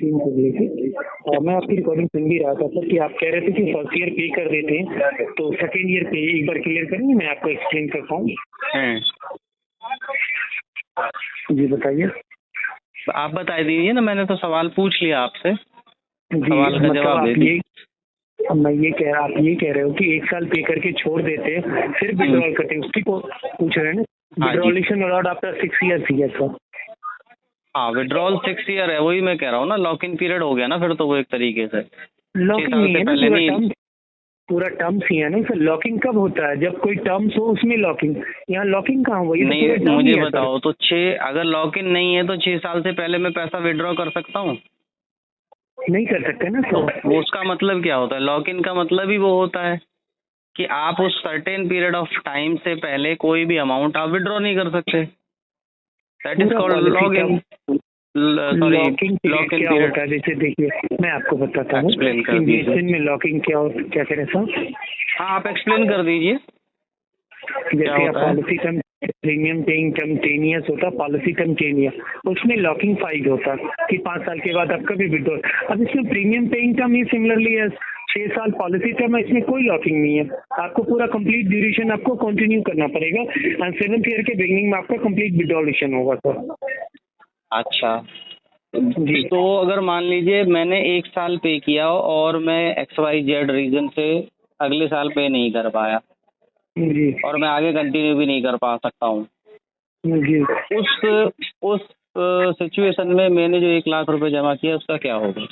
Scheme को लेके। मैं आपकी रिकॉर्डिंग सुन भी रहा था सर कि आप कह रहे थे कि फर्स्ट ईयर पे कर देते हैं तो सेकेंड ईयर पे एक बार क्लियर करेंगे, मैं आपको एक्सप्लेन करता हूँ। जी बताइए। आप बता दीजिए ना, मैंने तो सवाल पूछ लिया आपसे, जी सवाल का मतलब जवाब आप दे दीजिए। मैं ये कह रहा, आप ये कह रहे हो कि एक साल पे करके छोड़ देते हैं फिर विड्रॉल करते हैं, उसकी पूछ रहे हैं ना? हाँ जी। विड्रॉलेशन अलाउड आफ्टर 6 ईयर थी सर। हाँ, विड्रॉल 6 ईयर है, वही मैं कह रहा हूँ ना, लॉक इन पीरियड हो गया ना फिर तो वो एक तरीके से। लॉकिंग नहीं है ना, पूरा टर्म्स ही है ना सर। लॉकिंग कब होता है? जब कोई टर्म्स हो उसमें लॉकिंग। यहाँ लॉकिंग कहाँ हुआ? ये नहीं, तो पूरा मुझे बताओ तो 6, अगर लॉक इन नहीं है तो 6 साल से पहले मैं पैसा विड्रॉ कर सकता हूँ? नहीं कर सकते ना तो सर। वो उसका मतलब क्या होता है? लॉक इन का मतलब ही वो होता है कि आप उस सर्टेन पीरियड ऑफ टाइम से पहले कोई भी अमाउंट आप विड्रॉ नहीं कर सकते। That is called log in. Locking क्या होता है? जैसे देखिए मैं आपको बताता हूँ इन्वेस्टमेंट में लॉकिंग क्या करें सर? हाँ, आप एक्सप्लेन कर दीजिए। जैसे policy term premium paying term 10 years होता है, पॉलिसी टर्म 10 ईयर, उसमें लॉकिंग 5 होता है कि 5 साल के बाद आप कभी विड्रॉ। अब इसमें प्रीमियम पेइंग टर्म ही सिमिलरली है 6 साल पॉलिसी टर्म है, इसमें कोई लॉकिंग नहीं है। आपको पूरा कंप्लीट ड्यूरेशन आपको कंटिन्यू करना पड़ेगा एंड 7th ईयर के बिगिनिंग में आपका कंप्लीट विड्रॉलेशन होगा सर। अच्छा जी, तो अगर मान लीजिए मैंने 1 साल पे किया और मैं XYZ रीजन से अगले साल पे नहीं कर पाया जी, और मैं आगे कंटिन्यू भी नहीं कर पा सकता हूँ जी, उस सिचुएशन में मैंने जो 1 लाख रुपए जमा किया उसका क्या होगा?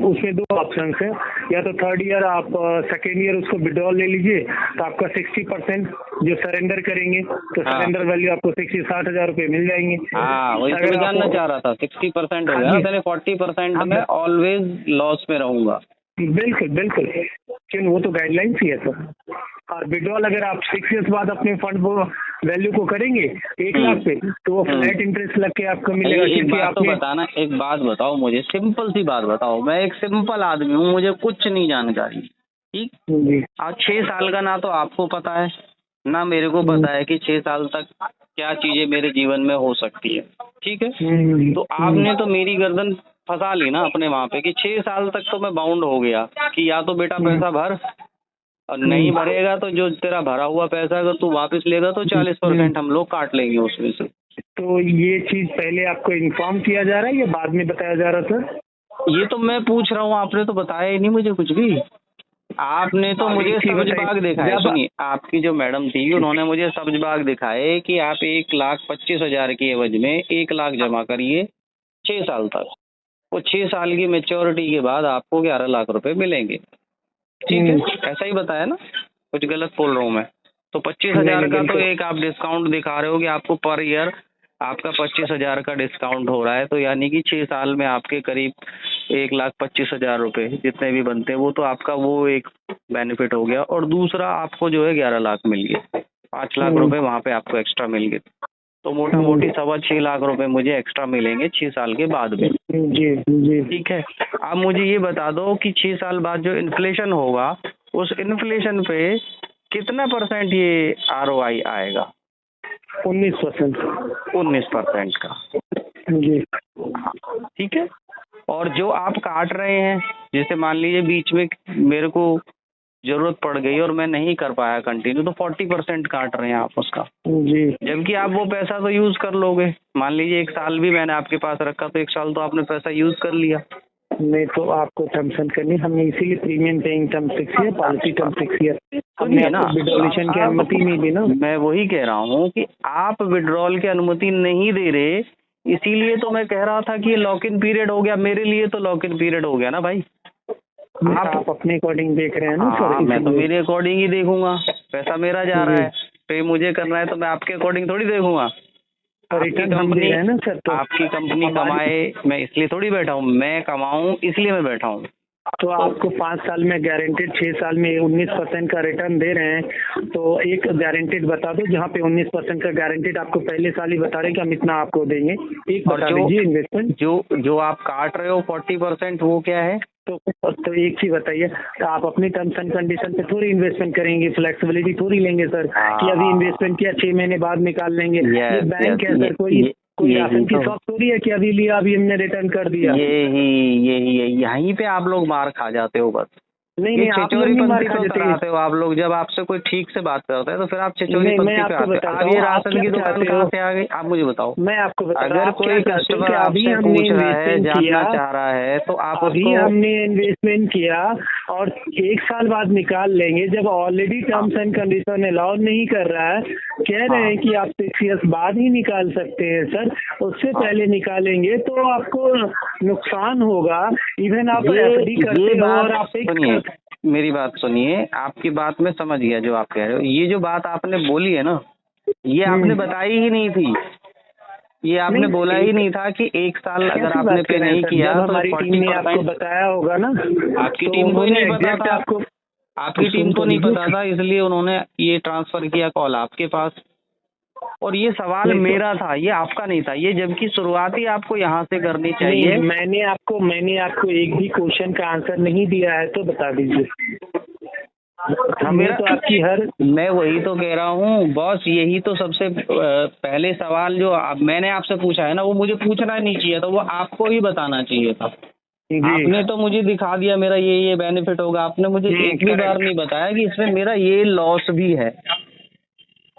उसमें 2 ऑप्शन है, या तो थर्ड ईयर आप सेकेंड ईयर उसको विड्रॉल ले लीजिए तो आपका 60% जो सरेंडर करेंगे तो सरेंडर वैल्यू आपको 60,000 रुपये मिल जाएंगे। हाँ, वही तो मैं जानना चाह रहा था। 60% हो गया, पहले 40% में ऑलवेज लॉस में रहूंगा। बिल्कुल बिल्कुल, क्यों वो तो गाइडलाइंस ही है सर। और विड्रॉल अगर आप 6 ईयर्स बाद अपने फंड को वैल्यू को करेंगे 1 लाख पे तो वो फ्लैट इंटरेस्ट लग के आपको मिलेगा। एक बात तो बताना, एक बात बताओ मुझे, सिंपल सी बात बताओ। मैं एक सिंपल आदमी हूँ, मुझे कुछ नहीं जानकारी, ठीक जी। आज 6 साल का ना तो आपको पता है ना मेरे को पता है कि 6 साल तक क्या चीजें मेरे जीवन में हो सकती है, ठीक है। तो आपने तो मेरी गर्दन फंसा ली ना अपने वहाँ पे कि 6 साल तक तो मैं बाउंड हो गया कि या तो बेटा पैसा भर और नहीं भरेगा तो जो तेरा भरा हुआ पैसा अगर तू वापस लेगा तो 40% हम लोग काट लेंगे उसमें से। तो ये चीज पहले आपको इन्फॉर्म किया जा रहा है या बाद में बताया जा रहा है सर? ये तो मैं पूछ रहा हूँ, आपने तो बताया ही नहीं मुझे कुछ भी। आपने तो मुझे सब्ज बाग दिखाए। सुनिए, आपकी जो मैडम थी उन्होंने मुझे सब्ज बाग दिखाए कि आप 1,25,000 की एवज में 1 लाख जमा करिए 6 साल तक। वो 6 साल की मेच्योरिटी के बाद आपको 11 लाख रुपए मिलेंगे, ठीक है। ऐसा ही बताया ना, कुछ गलत बोल रहा हूँ मैं? तो 25,000 का तो एक आप डिस्काउंट दिखा रहे हो कि आपको पर ईयर आपका 25,000 का डिस्काउंट हो रहा है, तो यानी कि 6 साल में आपके करीब 1,25,000 रुपए जितने भी बनते हैं वो तो आपका वो एक बेनिफिट हो गया। और दूसरा आपको जो है 11 लाख मिल गए, 5 लाख रुपए वहाँ पे आपको एक्स्ट्रा मिल गए, तो मोटा मोटी 6.25 लाख रुपए मुझे एक्स्ट्रा मिलेंगे 6 साल के बाद में। जी जी, ठीक है। आप मुझे ये बता दो कि 6 साल बाद जो इन्फ्लेशन होगा उस इन्फ्लेशन पे कितना % ये ROI आएगा? 19%। 19% का जी, ठीक है। और जो आप काट रहे हैं, जैसे मान लीजिए बीच में मेरे को जरूरत पड़ गई और मैं नहीं कर पाया कंटिन्यू, तो 40% काट रहे हैं आप उसका जी, जबकि आप वो पैसा तो यूज कर लोगे। मान लीजिए 1 साल भी मैंने आपके पास रखा तो 1 साल तो आपने पैसा यूज कर लिया। नहीं तो आपको टर्म्स एंड करनी, हमने इसीलिए premium paying term 6 year, policy term 6 year, हमने आपको विड्रॉलेशन की अनुमति नहीं दी ना। मैं वही कह रहा हूँ कि आप विड्रॉल की अनुमति नहीं दे रहे, इसीलिए तो मैं कह रहा था कि ये लॉक इन पीरियड हो गया। मेरे लिए तो लॉक इन पीरियड हो गया ना भाई। आप अपने अकॉर्डिंग देख रहे हैं ना सर? मैं तो मेरे अकॉर्डिंग ही देखूंगा, पैसा मेरा जा रहा है, पे मुझे करना है, तो मैं आपके अकॉर्डिंग थोड़ी देखूंगा। रिटर्न हम दे रहे हैं ना सर, तो आपकी कंपनी कमाए, मैं इसलिए थोड़ी बैठा हूँ, मैं कमाऊं इसलिए मैं बैठा हूँ। तो आपको 5 साल में गारंटेड, 6 साल में 19% का रिटर्न दे रहे हैं, तो एक गारंटेड बता दो जहाँ पे 19% का गारंटेड आपको पहले साल ही बता रहे हैं कि हम इतना आपको देंगे। एक बता दीजिए इन्वेस्टमेंट जो आप काट रहे हो 40% वो क्या है? तो एक चीज बताइए, तो आप अपनी टर्म्स एंड कंडीशन पे थोड़ी इन्वेस्टमेंट करेंगे, फ्लेक्सिबिलिटी थोड़ी लेंगे सर कि अभी इन्वेस्टमेंट किया 6 महीने बाद निकाल लेंगे। ये बैंक है सर कोई? कोई राशन की शॉप थोड़ी है कि अभी लिया अभी हमने रिटर्न कर दिया। यही यहीं पे आप लोग मार खा जाते हो बस। नहीं आप लोग नहीं मार खा जाते हो आप लोग। जब आपसे कोई ठीक से बात करता है तो फिर आप चिचोरीपंती पे आते हो। अब ये राशन की दुकान कहाँ से आ गई, आप मुझे बताओ। मैं आपको बता अगर कोई कस्टमर आपसे पूछ रहा है, जानना चाह रहा है, तो आप अभी हमने इन्वेस्टमेंट किया और 1 साल बाद निकाल लेंगे, जब already terms and condition allow नहीं कर रहा है, कह रहे हैं कि आप 6 ईयर्स बाद ही निकाल सकते हैं सर, उससे पहले निकालेंगे तो आपको नुकसान होगा। इवन आप एफडी करते हो और आप मेरी बात सुनिए, आपकी बात में समझ गया जो आप कह रहे हो। ये जो बात आपने बोली है ना, ये आपने बताई ही नहीं थी। ये आपने बोला ही नहीं था कि 1 साल अगर आपने पे नहीं किया तो हमारी टीम ने आपको बताया होगा ना। आपकी टीम को ही नहीं पता था, आपकी टीम को नहीं पता था, इसलिए उन्होंने ये ट्रांसफर किया कॉल आपके पास। और ये सवाल मेरा था, ये आपका नहीं था, ये जबकि शुरुआत ही आपको यहाँ से करनी चाहिए। मैंने आपको एक भी क्वेश्चन का आंसर नहीं दिया है तो बता दीजिए। हमें तो आपकी मैं वही तो कह रहा हूँ बॉस, यही तो सबसे पहले सवाल जो मैंने आपसे पूछा है ना, वो मुझे पूछना नहीं चाहिए था, वो आपको ही बताना चाहिए था। आपने तो मुझे दिखा दिया मेरा ये बेनिफिट होगा, आपने मुझे एक भी बार नहीं बताया कि इसमें मेरा ये लॉस भी है।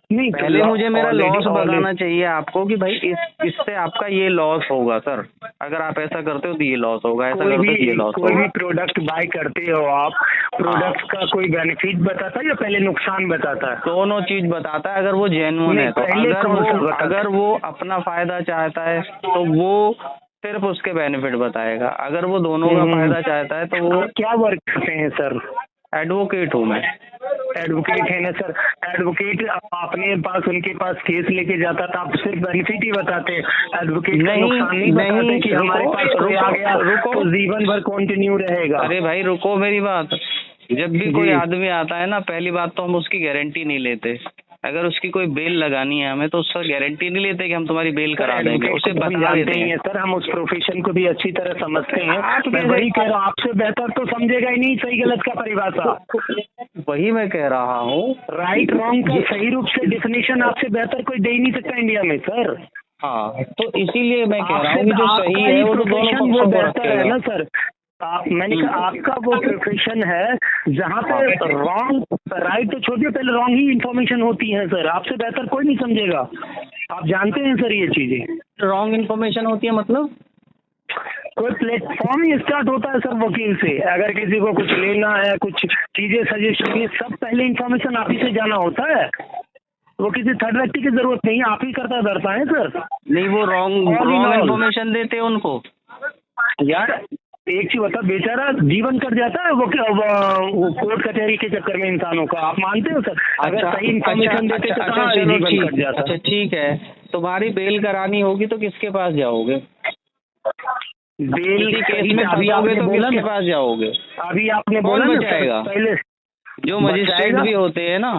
नहीं, पहले मुझे मेरा लॉस बताना चाहिए आपको कि भाई इससे आपका ये लॉस होगा सर, अगर आप ऐसा करते हो तो ये लॉस होगा, ऐसा करते हो तो ये लॉस होगा। कोई भी प्रोडक्ट बाय करते हो आप, प्रोडक्ट का कोई बेनिफिट बताता है या पहले नुकसान बताता है? दोनों चीज बताता है, अगर वो जेन्युइन है तो। अगर वो अपना फायदा चाहता है तो वो सिर्फ उसके बेनिफिट बताएगा, अगर वो दोनों का फायदा चाहता है तो वो। क्या वर्क करते हैं सर? एडवोकेट हूँ मैं। एडवोकेट है ना सर? एडवोकेट अपने पास उनके पास केस लेके जाता था, आप सिर्फ बेनिफिट ही बताते हैं, एडवोकेट का नुकसान नहीं बताते कि हमारे पास कोई आ गया तो जीवन भर कंटिन्यू रहेगा। अरे भाई रुको मेरी बात, जब भी कोई आदमी आता है ना, पहली बात तो हम उसकी गारंटी नहीं लेते। अगर उसकी कोई बेल लगानी है हमें तो उसका गारंटी नहीं लेते कि हम तुम्हारी बेल करा देंगे, उसे बता देते हैं। सर हम उस प्रोफेशन को भी अच्छी तरह समझते हैं। मैं वही कह रहा हूँ, आपसे बेहतर तो समझेगा ही नहीं सही गलत का परिभाषा। वही मैं कह रहा हूँ, राइट रॉन्ग का सही रूप से डिफिनेशन आपसे बेहतर कोई दे ही नहीं सकता इंडिया में सर। हाँ, तो इसीलिए मैं कह रहा हूँ जो सही है वो तो दोनों वो बेहतर है ना सर। मैंने कहा आपका वो प्रोफेशन है जहाँ पे रॉन्ग राइट तो छोड़िए, पहले रॉन्ग ही इन्फॉर्मेशन होती है सर, आपसे बेहतर कोई नहीं समझेगा, आप जानते हैं सर ये चीजें। रॉन्ग इन्फॉर्मेशन होती है मतलब? कोई प्लेटफॉर्म ही स्टार्ट होता है सर वकील से, अगर किसी को कुछ लेना है, कुछ चीजें सजेस्ट करनी, सब पहले इन्फॉर्मेशन आप ही से जाना होता है, वो किसी थर्ड व्यक्ति की जरूरत नहीं है, आप ही करता धरता है सर। नहीं, वो रॉन्ग इन्फॉर्मेशन देते हैं उनको। यार एक चीज बता, बेचारा जीवन कट जाता है वो कोर्ट कचहरी के चक्कर में इंसानों का, आप मानते हो सर? अगर सही इन्फॉर्मेशन देते तो कहाँ जीवन कट जाता। अच्छा ठीक है, तुम्हारी बेल करानी होगी तो किसके पास जाओगे? बेल केस में फंसोगे तो किसके पास जाओगे? अभी आपने बोला बचाएगा? पहले जो मजिस्ट्रेट भी होते हैं ना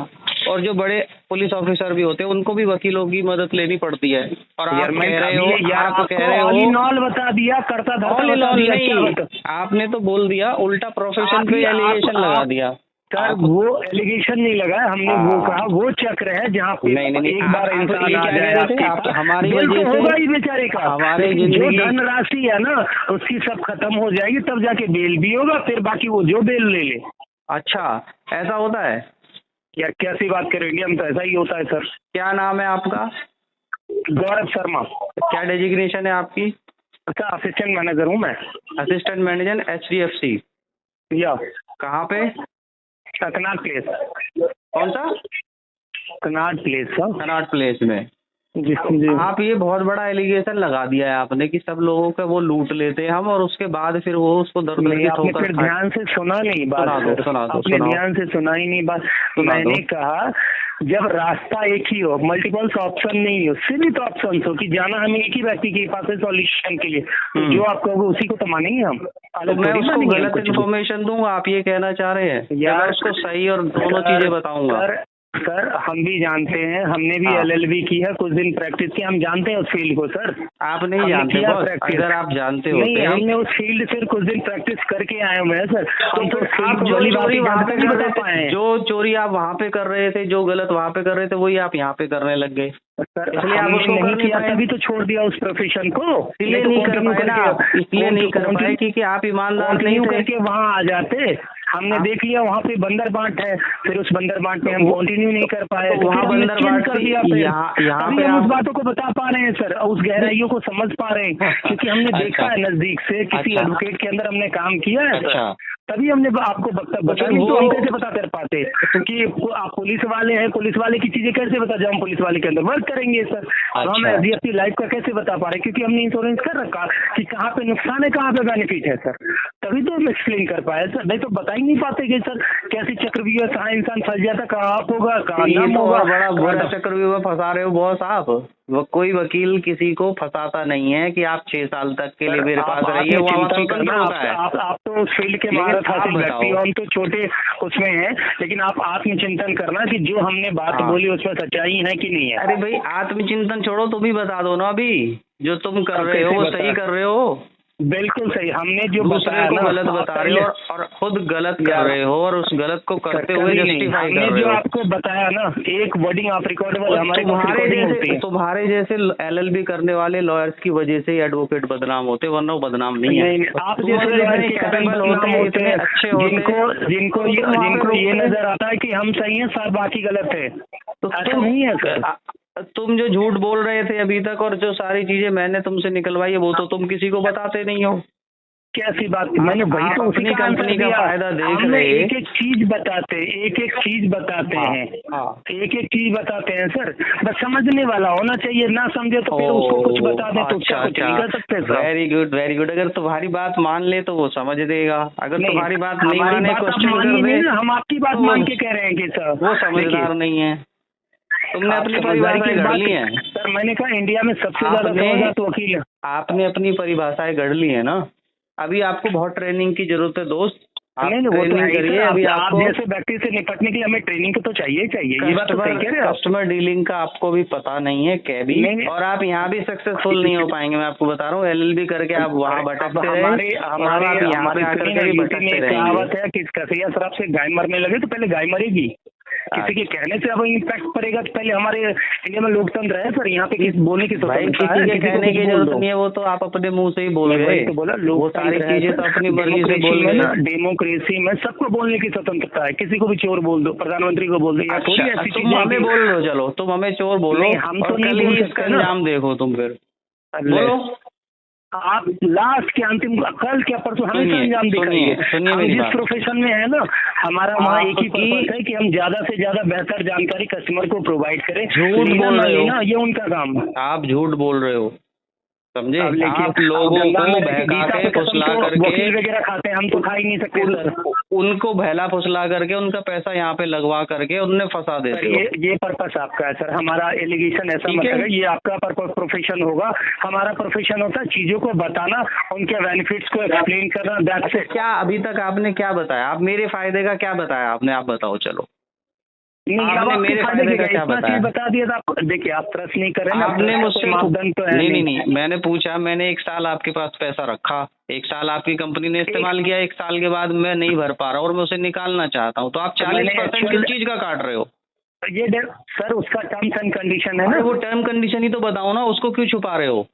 और जो बड़े पुलिस ऑफिसर भी होते हैं, उनको भी वकीलों की मदद लेनी पड़ती है। और आप कह रहे हो नॉल बता दिया, करता नहीं, आपने तो बोल दिया उल्टा, प्रोफेशन पे एलिगेशन लगा दिया। सर वो एलिगेशन नहीं लगा, हमने वो कहा वो चक्र है जहाँ पे एक बार इंसान आ जाए हमारी वजह से होगा ही बेचारे का, हमारे जो धनराशि है ना उसकी सब खत्म हो जाएगी, तब जाके बेल भी होगा, फिर बाकी वो जो बेल ले ले। अच्छा ऐसा होता है क्या? कैसी बात कर रहे हैं? इंडिया में तो ऐसा ही होता है सर। क्या नाम है आपका? गौरव शर्मा। क्या डेजिग्नेशन है आपकी? अच्छा असिस्टेंट मैनेजर हूँ मैं। Assistant manager HDFC? या कहाँ पे? Connaught place. कौन सा? Connaught place. कनाट प्लेस में जी जी। आप ये बहुत बड़ा एलिगेशन लगा दिया है आपने कि सब लोगों का वो लूट लेते हैं हम, और उसके बाद फिर वो उसको दर्द नहीं, आपने फिर ध्यान से सुना नहीं बात। आपने ध्यान से सुना ही नहीं बात। मैंने कहा जब रास्ता एक ही हो, मल्टीपल ऑप्शन नहीं हो, सीमित ऑप्शन हो कि जाना हमें एक ही व्यक्ति के पास है सॉल्यूशन के लिए, तो जो आप कहोगे उसी को तो मानेंगे हम। तो मैं उसको गलत इन्फॉर्मेशन दूंगा, आप ये कहना चाह रहे हैं? यार उसको सही और दोनों चीजें बताऊंगा। सर हम भी जानते हैं, हमने भी हाँ। LLB की है, कुछ दिन प्रैक्टिस की, हम जानते हैं उस फील्ड को सर। आप नहीं हमने जानते किया बॉस, प्रैक्टिस। अगर आप जानते नहीं, होते हमने उस फील्ड से कुछ दिन प्रैक्टिस करके आए हुए हैं सर। हम तो फिर उस फील्ड आप को जो भली चोरी भांति वहाँ जानते पे नहीं कर बता रहे पाए थे, हैं। जो चोरी आप वहाँ पे कर रहे थे, जो गलत वहाँ पे कर रहे थे, वही आप यहाँ पे करने लग गए। सर इसलिए आप हमने उसको नहीं कर नहीं किया, पाए। तभी तो छोड़ दिया उस प्रोफेशन को। इसलिए नहीं कर पाए ना आप, इसलिए नहीं कर पाए क्योंकि आप ईमानदार नहीं थे। करके वहाँ आ जाते। हमने देख लिया वहाँ पे बंदर बांट है, फिर उस बंदर बांट में हम कंटिन्यू नहीं कर पाए, तो वहाँ फिर हमने बंदर चेंज बांट कर दिया। यहाँ तभी पे हम आप उस बातों को बता पा रहे हैं सर, उस गहराइयों को समझ पा रहे हैं, क्योंकि हमने देखा है नजदीक से, किसी अच्छा। एडवोकेट के अंदर हमने काम किया है सर। अच्छा। तभी हमने आपको बताया, नहीं तो हम कैसे पता कर पाते कि आप पुलिस वाले हैं, पुलिस वाले की चीजें कैसे बता, जब हम पुलिस वाले के अंदर वर्क करेंगे सर। अब हम अच्छा। अपनी लाइफ का कैसे बता पा रहे, क्योंकि हमने इंश्योरेंस कर रखा कि कहाँ पे नुकसान है, कहाँ पे बेनिफिट है सर। तभी तो हम एक्सप्लेन कर पाए सर, नहीं तो बता ही नहीं पाते कि सर कैसे चक्रव्यूह, कहाँ इंसान फंस जाता, कहाँ आप होगा, कहाँ ये नाम तो होगा। बड़ा बुरा चक्रव्यूह फंसा रहे हो बॉस आप। वो कोई वकील किसी को फंसाता नहीं है कि आप 6 साल तक के लिए मेरे पास रहिए, वो वहाँ स्वतंत्र होता है। आप तो उस फील्ड के महारत हासिल व्यक्ति हो, हम तो छोटे उसमें हैं, लेकिन आप आत्मचिंतन करना कि जो हमने बात बोली उसमें सच्चाई है कि नहीं है। अरे भाई आत्मचिंतन छोड़ो, तो भी बता दो ना अभी, जो तुम कर रहे हो वो सही कर रहे हो। बिल्कुल सही, हमने जो दूसरे को गलत बता रहे हो और खुद गलत कर रहे हो, और उस गलत को करते हुए जस्टिफाई कर रहे जो हो। आपको बताया ना, एक वर्डिंग आप रिकॉर्डेबल हमारे तुम्हारे जैसे LLB करने वाले लॉयर्स की वजह से एडवोकेट बदनाम होते, वरना वो बदनाम नहीं है। आप जैसे लॉयर कैपेबल होते, इतने अच्छे होते, जिनको ये नजर आता है कि हम सही हैं, सब बाकी गलत है, तो ऐसा नहीं है सर। तुम जो झूठ बोल रहे थे अभी तक और जो सारी चीजें मैंने तुमसे निकलवाई है, वो तो तुम किसी को बताते नहीं हो। कैसी बात, मैंने वही तो अपनी कंपनी का फायदा देख रहे, एक एक चीज बताते हैं, एक एक चीज बताते हैं, एक एक चीज बताते हैं सर, बस समझने वाला होना चाहिए, ना समझे तो फिर उसको कुछ बता दे तो क्या कुछ नहीं कर सकते sir. Very good very good, अगर तुम्हारी बात मान ले तो वो समझ देगा, अगर तुम्हारी बात नहीं माने, क्वेश्चन कर दे, हम आपकी बात मान के कह रहे हैं कि सर वो समझदार नहीं है। तुमने अपनी परिभाषाएं गढ़ ली हैं सर। मैंने कहा इंडिया में सबसे ज्यादा तो वकील है। आपने अपनी परिभाषाएं गढ़ ली है ना, अभी आपको बहुत ट्रेनिंग की जरूरत है दोस्त। आप ट्रेनिंग करिए। अभी आप जैसे व्यक्ति से निपटने के लिए हमें ट्रेनिंग तो चाहिए। ये बात तो सही कह रहे हैं। कस्टमर डीलिंग का आपको भी पता नहीं है कैबी, और आप यहाँ भी सक्सेसफुल नहीं हो पाएंगे। मैं आपको बता रहा हूँ, LLB करके आप वहाँ भटकते रहे, हमारे यहाँ पे आकर के भटकते रहेंगे। कहावत है कि कसिया शराब से गाय मरने लगे तो पहले गाय मरेगी। किसी के कहने से अब इम्पैक्ट पड़ेगा तो पहले हमारे इंडिया में लोकतंत्र है सर, यहाँ पे किसी बोलने की स्वतंत्रता है, किसी के कहने की जरूरत नहीं है, वो तो आप अपने मुंह से ही बोल रहे हैं। तो बोला वो सारी चीजें तो अपनी मर्जी से बोल रहे हैं। डेमोक्रेसी में सबको बोलने की स्वतंत्रता है, किसी को भी चोर बोल दो, प्रधानमंत्री को बोल दो, या थोड़ी ऐसी तुम हमें बोल रहे हो, चलो तुम हमें चोर बोलो, हम तो नहीं बोल सकते ना। नाम देखो तुम फिर बोलो, आप लास्ट के अंतिम कल क्या परसों हमेशा अंजाम दिखाइए। हम जिस प्रोफेशन में है ना, हमारा वहाँ एक ही पर्पस है कि हम ज्यादा से ज्यादा बेहतर जानकारी कस्टमर को प्रोवाइड करें। झूठ बोल रहे हो, ये उनका काम है। आप झूठ बोल रहे हो, समझे? आप लोगों को बहका के फुसला करके वगैरह खाते हैं, हम तो खा ही नहीं सकते सर। उनको बहला फुसला करके उनका पैसा यहाँ पे लगवा करके उन्हें फंसा देते हो। ये पर्पस आपका है सर, हमारा एलिगेशन ऐसा मत है। ये आपका पर्पस प्रोफेशन होगा, हमारा प्रोफेशन होता है चीजों को बताना, उनके बेनिफिट्स को एक्सप्लेन करना। That's it. क्या अभी तक आपने क्या बताया? आप मेरे फायदे का क्या बताया आपने? आप बताओ। चलो आपने मेरे फायदे का क्या बताया? बता दिया था। देखिए आप ट्रस्ट नहीं कर रहे हैं, आपने मुझसे मापदंड तो है नहीं, मैंने पूछा, मैंने 1 साल आपके पास पैसा रखा, 1 साल आपकी कंपनी ने इस्तेमाल किया, 1 साल के बाद मैं नहीं भर पा रहा और मैं उसे निकालना चाहता हूँ, तो आप 40% किस चीज का काट रहे हो? ये सर उसका टर्म्स एंड कंडीशन है ना। वो टर्म कंडीशन ही तो बताओ ना, उसको क्यों छुपा रहे हो?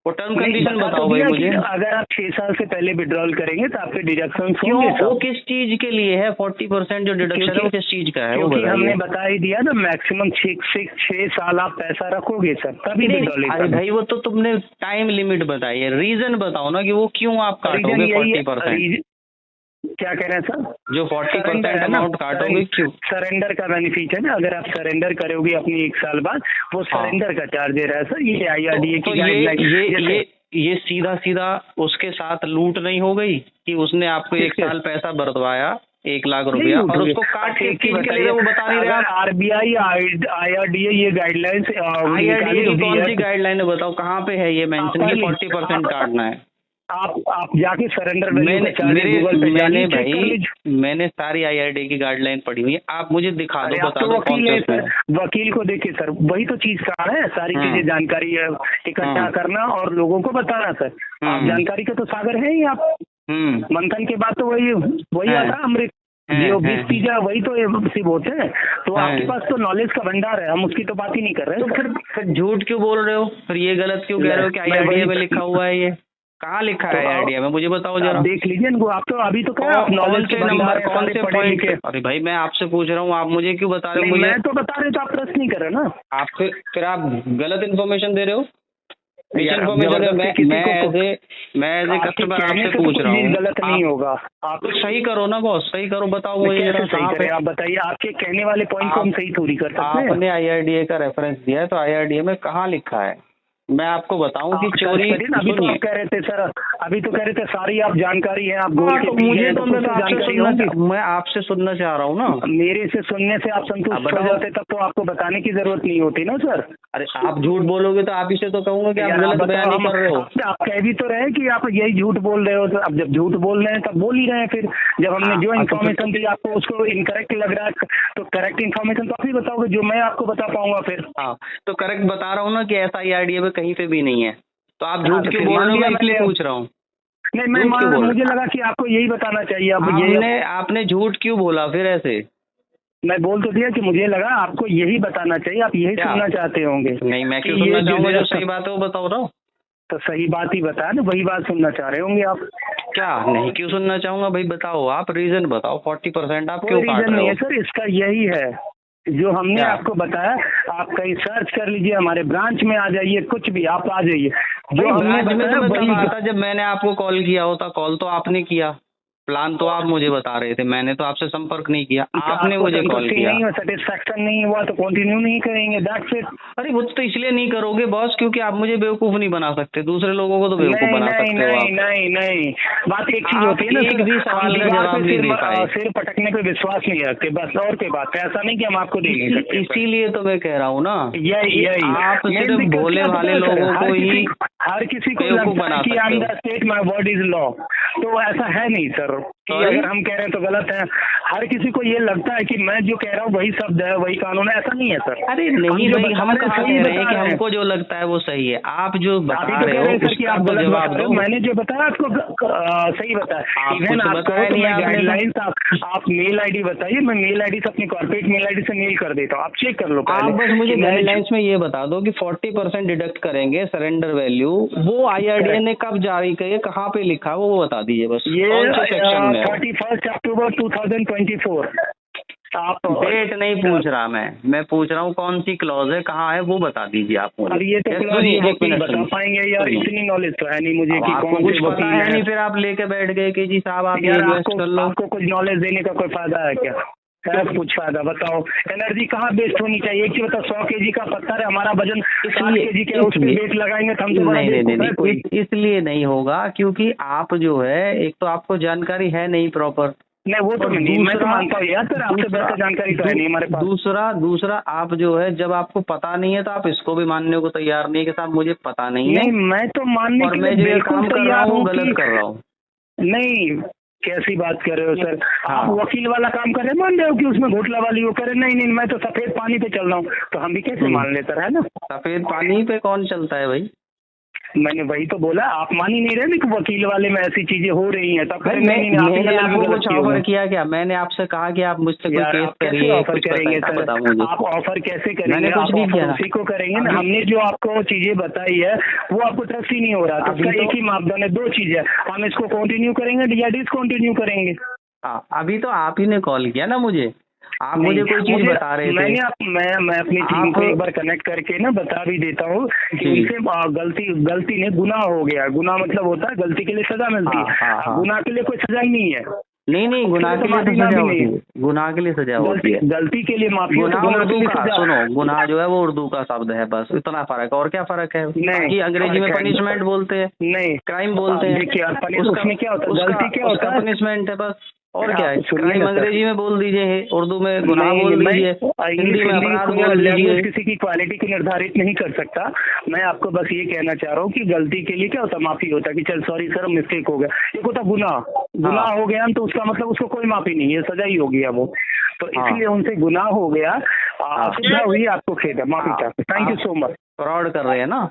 वो टर्म कंडीशन बताओ भाई मुझे। अगर आप 6 साल से पहले विड्रॉल करेंगे तो आपके डिडक्शन क्यों? वो किस चीज के लिए है? 40% जो डिडक्शन है वो किस चीज का है? क्योंकि हमने बता ही दिया ना, मैक्सिमम 6 साल आप पैसा रखोगे सर, तभी विड्रॉल। अरे भाई वो तो तुमने टाइम लिमिट बताई है, रीजन बताओ ना कि वो क्यों आप काटोगे 40%? क्या कह रहे हैं सर? जो 40% अमाउंट काटोगे क्यों? सरेंडर का बेनिफिट है ना, अगर आप सरेंडर करोगे अपनी 1 साल बाद, वो सरेंडर का चार्ज है सर। ये IRDA की गाइडलाइन। ये सीधा सीधा उसके साथ लूट नहीं हो गई कि उसने आपको 1 साल पैसा बरदवाया 1 लाख रुपया और उसको काट के के लिए वो बता नहीं रहा। RBI IRDA ये गाइडलाइंस, IRDA की कौन सी गाइडलाइन है बताओ? कहाँ पे है ये मेंशन कि 40% काटना है? आप जाके सरेंडर वैल्यू मैंने सारी IRDA की गाइडलाइन पढ़ी हुई है, आप मुझे दिखा दो, बता दो कौन वकील है सा सर, वकील को देखिए सर, वही तो चीज कहा है, सारी चीजें जानकारी है इकट्ठा करना और लोगों को बताना सर। आप जानकारी के तो सागर है ही आप। मंथन के बाद तो वही आता है अमृत, जो 20 चीजें वही तो सिर्फ होते हैं। तो आपके पास तो नॉलेज का भंडार है, हम उसकी तो बात ही नहीं कर रहे। तो फिर झूठ क्यों बोल रहे हो, फिर ये गलत क्यों कह रहे हो कि IRDA में लिखा हुआ है? ये कहाँ लिखा है IRDA में, मुझे बताओ जरा। देख लीजिए इनको, आप तो अभी तो क्या नॉलेज के नंबर कौन से पॉइंट के? अरे भाई मैं आपसे पूछ रहा हूँ, आप मुझे क्यों बता रहे हो? मैं तो बता रहे तो आप ट्रस्ट नहीं कर रहे ना। आप फिर आप गलत इन्फॉर्मेशन दे रहे हो। मैं एज ए कस्टमर आपसे पूछ रहा हूँ, गलत नहीं होगा। आप तो सही करो ना बॉस, सही करो, बताओ मुझे जरा कहाँ पे। आप बताइए, आपके कहने वाले पॉइंट को हम सही थोड़ी कर सकते हैं। आपने IRDA का रेफरेंस दिया है, तो IRDA में कहाँ लिखा है? मैं आपको बताऊं कि चोरी, अभी तो आप कह रहे थे सर, अभी तो कह रहे थे सारी आप जानकारी है, आप बोल के मुझे तो मैं आपसे सुनना चाह रहा हूँ ना। मेरे से सुनने से आप संतुष्ट हो जाते तब तो आपको बताने की जरूरत नहीं होती ना सर। अरे आप झूठ बोलोगे तो आप इसे तो कहूँगा कि आप गलत बयान नहीं कर रहे हो। आप कह भी तो रहे कि आप यही झूठ बोल रहे हो, तो अब जब झूठ बोल रहे हैं तब बोल ही रहे हैं। फिर जब हमने जो इन्फॉर्मेशन दी आपको उसको इनकरेक्ट लग रहा है, तो करेक्ट इन्फॉर्मेशन तो आप ही बताओगे जो मैं आपको बता पाऊंगा फिर। हाँ तो करेक्ट बता रहा हूँ ना कि ऐसा IRDA में कहीं पे भी नहीं है, तो आप झूठ क्यों बोल रहे हो? मैं इसलिए पूछ रहा हूँ। नहीं मुझे लगा कि आपको यही बताना चाहिए। अब आपने झूठ क्यों बोला फिर ऐसे? मैं बोल तो दिया कि मुझे लगा आपको यही बताना चाहिए, आप यही सुनना चाहते होंगे। नहीं मैं क्यों सुनना चाहूँगा, जो सही बात है वो बताओ रहा हूँ। तो सही बात ही बताया ना, वही बात सुनना चाह रहे होंगे आप। क्या नहीं क्यों सुनना चाहूँगा भाई, बताओ आप रीजन बताओ। 40% आप क्यों काट रहे हो? रीजन नहीं है सर, इसका यही है जो हमने आपको बताया। आप कहीं सर्च कर लीजिए, हमारे ब्रांच में आ जाइए, कुछ भी आप आ जाइए। जो हमने बताया जब मैंने आपको कॉल किया होता, कॉल तो आपने किया, प्लान तो आप मुझे बता रहे थे, मैंने तो आपसे संपर्क नहीं किया, आपने मुझे कॉल किया। नहीं, सेटिस्फैक्शन नहीं हुआ तो कंटिन्यू नहीं करेंगे, दैट्स इट। अरे वो तो इसलिए नहीं करोगे बॉस क्योंकि आप मुझे बेवकूफ नहीं बना सकते, दूसरे लोगों को तो बेवकूफ बना सकते हो आप। नहीं बात एक चीज होती है ना, एक भी सवाल का जवाब नहीं दे पाए, सिर पटकने पे विश्वास नहीं रखते, बस और कोई बात है। ऐसा नहीं कि हम आपको देंगे, इसीलिए तो मैं कह रहा हूँ ना, यही आप सिर्फ भोले भाले लोगों को ही हर किसी को लगता है कि I am the state, my word is law. तो ऐसा है नहीं सर कि अगर हम कह रहे हैं तो गलत है। हर किसी को ये लगता है कि मैं जो कह रहा हूँ वही शब्द है, वही कानून है, ऐसा नहीं है सर। अरे नहीं भाई, हम कहाँ कह रहे हैं कि हमको जो लगता है वो सही है, आप जो बता रहे हो कि आप गलत जवाब दो। मैंने जो बताया आपको सही बताया। इवन गाइडलाइंस आप मेल ID बताइए, मैं मेल ID से अपनी कॉर्पोरेट मेल ID से मेल कर देता हूँ, आप चेक कर लो। आप बस मुझे गाइडलाइंस में ये बता दो कि 40% डिडक्ट करेंगे सरेंडर वैल्यू, वो IRDA ने कब जारी की है, कहाँ पे लिखा है वो बता दीजिए बस। ये 31 अक्टूबर 2024। आप डेट नहीं पूछ रहा मैं पूछ रहा हूँ कौन सी क्लॉज है, कहाँ है, वो बता दीजिए आप मुझे। अब ये तो बता पाएंगे यार, इतनी नॉलेज तो है नहीं मुझे कि कौन कुछ पता है नहीं, फिर आप लेके बैठ गए कि जी साहब आप इन्वेस्ट कर लो। आपको कुछ नॉलेज देने का कोई फायदा है क्या? कुछ फायदा बताओ। एनर्जी कहाँ बेस्ट होनी चाहिए? एक चीज बताओ, 100 kg का पत्थर है, हमारा वजन 60 kg के, उस पे वेट लगाएंगे तो हम तो नहीं, इसलिए नहीं होगा क्योंकि आप जो है, एक तो आपको जानकारी है नहीं प्रॉपर। नहीं वो तो नहीं, मैं तो मानता हूँ यार सर, आपसे बेहतर जानकारी तो है नहीं हमारे पास। दूसरा आप जो है, जब आपको पता नहीं है तो आप इसको भी मानने को तैयार नहीं है कि साहब मुझे पता नहीं है। नहीं मैं तो मानने और मैं जो काम कर रहा हूँ गलत कर रहा हूँ। नहीं कैसी बात कर रहे हो सर? आप वकील वाला काम कर रहे हैं, मान रहे हो कि उसमें घोटला वाली वो करे? नहीं मैं तो सफेद पानी पे चल रहा हूँ, तो हम भी कैसे मान लेते है ना? सफेद पानी पे कौन चलता है भाई? मैंने वही तो बोला, आप मान ही नहीं रहे ना कि वकील वाले में ऐसी चीजें हो रही हैं। तब मैंने आपको कुछ ऑफर किया क्या? मैंने आपसे कहा कि आप मुझसे कोई केस करिए, ऑफर करेंगे सर? आप ऑफर कैसे करेंगे? मैंने कुछ नहीं किया, उसी को करेंगे ना। हमने जो आपको चीजें बताई है वो आपको ट्रस्ट ही नहीं हो रहा, तो उसका एक ही मापदंड है, दो चीजें, हम इसको कंटिन्यू करेंगे या डिसकंटिन्यू करेंगे। हाँ अभी तो आप ही ने कॉल किया ना मुझे, आप मुझे कोई चीज बता रहे थे। मैं अपनी टीम को एक बार कनेक्ट करके ना बता भी देता हूँ कि उनसे गलती ने गुनाह हो गया। गुनाह मतलब होता है गलती के लिए सजा मिलती है, गुनाह के लिए कोई सजा ही नहीं है। नहीं गुनाह के लिए सजा होती है, गुनाह के लिए सजा होती है, गलती के लिए माफी। सुनो, गुनाह जो है वो उर्दू का शब्द है, बस इतना फर्क है, और क्या फर्क है? कि अंग्रेजी में पनिशमेंट बोलते हैं, नहीं क्राइम बोलते हैं, उसमें क्या होता है? गलती क्या होता है? पनिशमेंट है बस। और क्या है, सुनिए ना सर। अंग्रेजी में बोल दीजिए, उर्दू में गुनाह बोल दीजिए, हिंदी में अपराध बोल दीजिए। किसी की क्वालिटी को निर्धारित नहीं कर सकता। मैं आपको बस ये कहना चाह रहा हूँ कि गलती के लिए क्या होता, माफी होता है कि चल सॉरी सर मिस्टेक हो गया। एक होता गुनाह हो गया तो उसका मतलब उसको कोई माफी नहीं है, सजा ही हो गया वो। तो इसलिए उनसे गुनाह हो गया, असुविधा हुई, आपको खेद है, माफी चाहते। Thank you so much. Fraud कर रहे हैं ना।